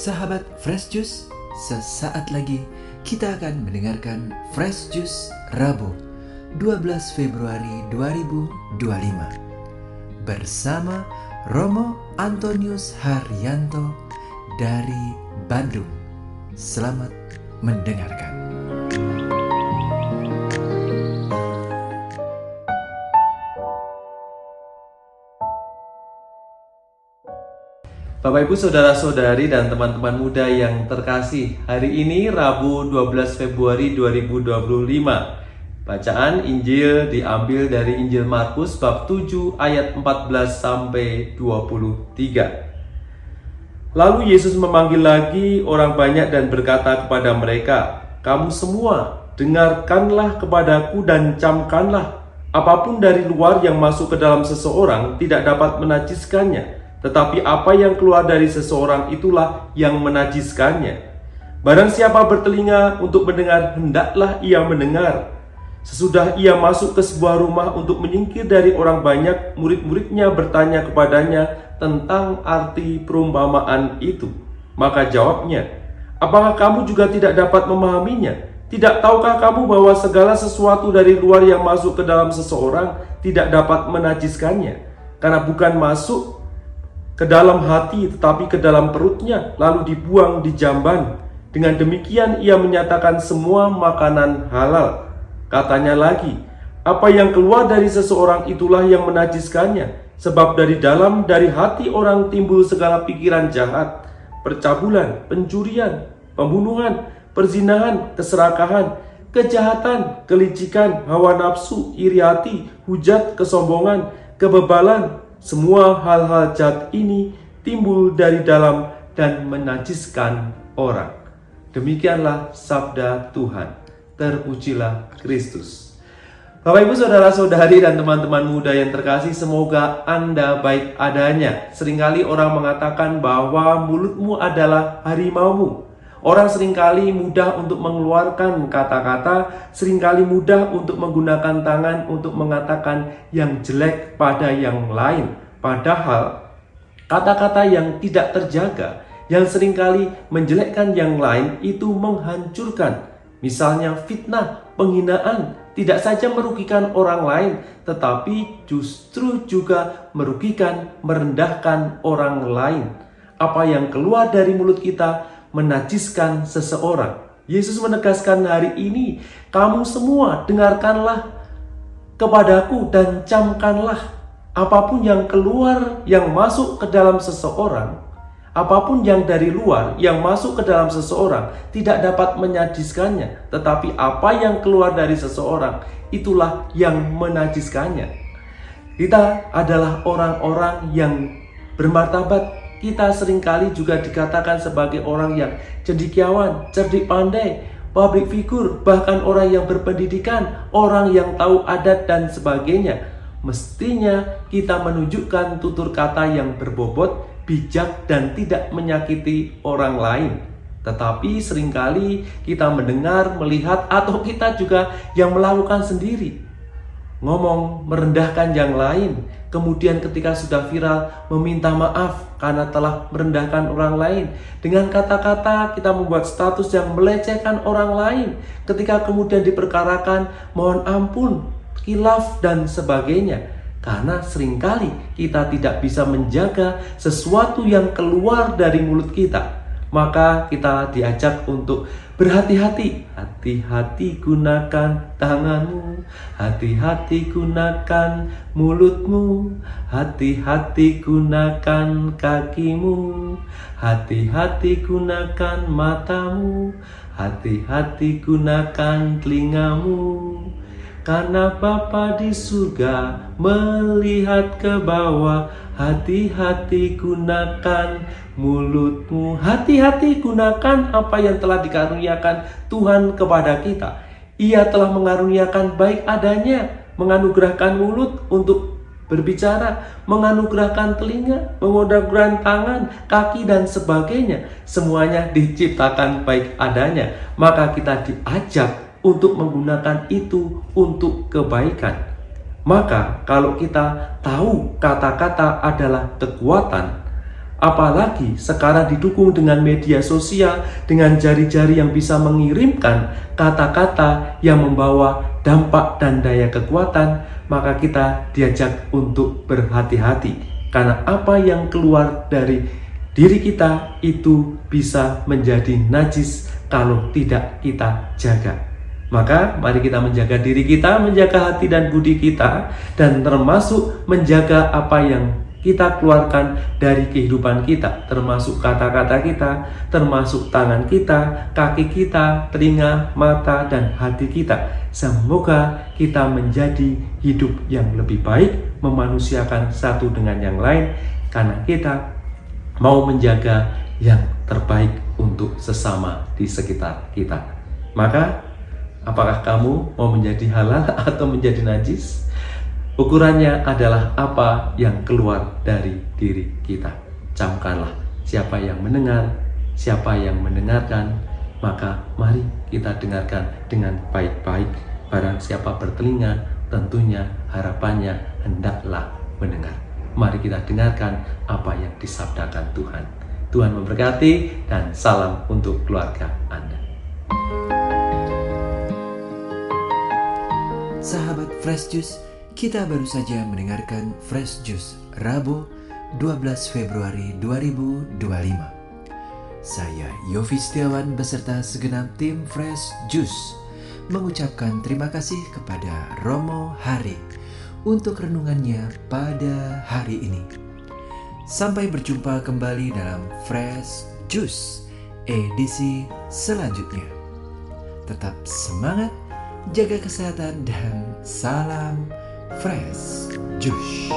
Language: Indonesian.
Sahabat Fresh Juice, sesaat lagi kita akan mendengarkan Fresh Juice Rabu 12 Februari 2025 bersama Romo Antonius Haryanto dari Bandung. Selamat mendengarkan. Bapak Ibu Saudara-saudari dan teman-teman muda yang terkasih, hari ini Rabu 12 Februari 2025. Bacaan Injil diambil dari Injil Markus bab 7 ayat 14 sampai 23. Lalu Yesus memanggil lagi orang banyak dan berkata kepada mereka, "Kamu semua dengarkanlah kepadaku dan camkanlah. Apapun dari luar yang masuk ke dalam seseorang tidak dapat menajiskannya. Tetapi apa yang keluar dari seseorang itulah yang menajiskannya. Barang siapa bertelinga untuk mendengar, hendaklah ia mendengar." Sesudah ia masuk ke sebuah rumah untuk menyingkir dari orang banyak, murid-muridnya bertanya kepadanya tentang arti perumpamaan itu. Maka jawabnya, "Apakah kamu juga tidak dapat memahaminya? Tidak tahukah kamu bahwa segala sesuatu dari luar yang masuk ke dalam seseorang tidak dapat menajiskannya? Karena bukan masuk ke dalam hati tetapi ke dalam perutnya, lalu dibuang di jamban. Dengan demikian ia menyatakan semua makanan halal." Katanya lagi, "Apa yang keluar dari seseorang itulah yang menajiskannya. Sebab dari hati orang timbul segala pikiran jahat, percabulan, pencurian, pembunuhan, perzinahan, keserakahan, kejahatan, kelicikan, hawa nafsu, iri hati, hujat, kesombongan, kebebalan. Semua hal-hal jahat ini timbul dari dalam dan menajiskan orang." Demikianlah sabda Tuhan. Terpujilah Kristus. Bapak Ibu Saudara-saudari dan teman-teman muda yang terkasih, semoga Anda baik adanya. Seringkali orang mengatakan bahwa mulutmu adalah harimaumu. Orang seringkali mudah untuk mengeluarkan kata-kata, seringkali mudah untuk menggunakan tangan untuk mengatakan yang jelek pada yang lain. Padahal kata-kata yang tidak terjaga, yang seringkali menjelekkan yang lain itu menghancurkan. Misalnya fitnah, penghinaan, tidak saja merugikan orang lain, tetapi justru juga merugikan, merendahkan orang lain. Apa yang keluar dari mulut kita menajiskan seseorang. Yesus menegaskan hari ini, "Kamu semua dengarkanlah kepadaku dan camkanlah. Apapun yang keluar, yang masuk ke dalam seseorang, apapun yang dari luar yang masuk ke dalam seseorang tidak dapat menajiskannya, tetapi apa yang keluar dari seseorang itulah yang menajiskannya." Kita adalah orang-orang yang bermartabat. Kita seringkali juga dikatakan sebagai orang yang cendekiawan, cerdik pandai, public figure, bahkan orang yang berpendidikan, orang yang tahu adat dan sebagainya. Mestinya kita menunjukkan tutur kata yang berbobot, bijak, dan tidak menyakiti orang lain. Tetapi seringkali kita mendengar, melihat, atau kita juga yang melakukan sendiri. Ngomong merendahkan yang lain, kemudian ketika sudah viral meminta maaf karena telah merendahkan orang lain. Dengan kata-kata kita membuat status yang melecehkan orang lain. Ketika kemudian diperkarakan, mohon ampun, khilaf, dan sebagainya. Karena seringkali kita tidak bisa menjaga sesuatu yang keluar dari mulut kita. Maka kita diajak untuk berhati-hati. Hati-hati gunakan tanganmu, hati-hati gunakan mulutmu, hati-hati gunakan kakimu, hati-hati gunakan matamu, hati-hati gunakan telingamu. Karena Bapa di surga melihat ke bawah. Hati-hati gunakan mulutmu. Hati-hati gunakan apa yang telah dikaruniakan Tuhan kepada kita. Ia telah mengaruniakan baik adanya, menganugerahkan mulut untuk berbicara, menganugerahkan telinga, menganugerahkan tangan, kaki, dan sebagainya. Semuanya diciptakan baik adanya. Maka kita diajak untuk menggunakan itu untuk kebaikan. Maka kalau kita tahu kata-kata adalah kekuatan, Apalagi sekarang didukung dengan media sosial, dengan jari-jari yang bisa mengirimkan kata-kata yang membawa dampak dan daya kekuatan, maka kita diajak untuk berhati-hati. Karena apa yang keluar dari diri kita itu bisa menjadi najis kalau tidak kita jaga. Maka mari kita menjaga diri kita, menjaga hati dan budi kita, dan termasuk menjaga apa yang kita keluarkan dari kehidupan kita, termasuk kata-kata kita, termasuk tangan kita, kaki kita, telinga, mata, dan hati kita. Semoga kita menjadi hidup yang lebih baik, memanusiakan satu dengan yang lain, karena kita mau menjaga yang terbaik untuk sesama di sekitar kita. Maka, apakah kamu mau menjadi halal atau menjadi najis? Ukurannya adalah apa yang keluar dari diri kita. Camkanlah siapa yang mendengar, siapa yang mendengarkan, maka mari kita dengarkan dengan baik-baik. Barang siapa bertelinga, tentunya harapannya hendaklah mendengar. Mari kita dengarkan apa yang disabdakan Tuhan. Tuhan memberkati dan salam untuk keluarga Anda. Sahabat Fresh Juice, kita baru saja mendengarkan Fresh Juice Rabu 12 Februari 2025. Saya Yofi Setiawan beserta segenap tim Fresh Juice mengucapkan terima kasih kepada Romo Hari untuk renungannya pada hari ini. Sampai berjumpa kembali dalam Fresh Juice edisi selanjutnya. Tetap semangat, jaga kesehatan, dan salam Fresh Juice.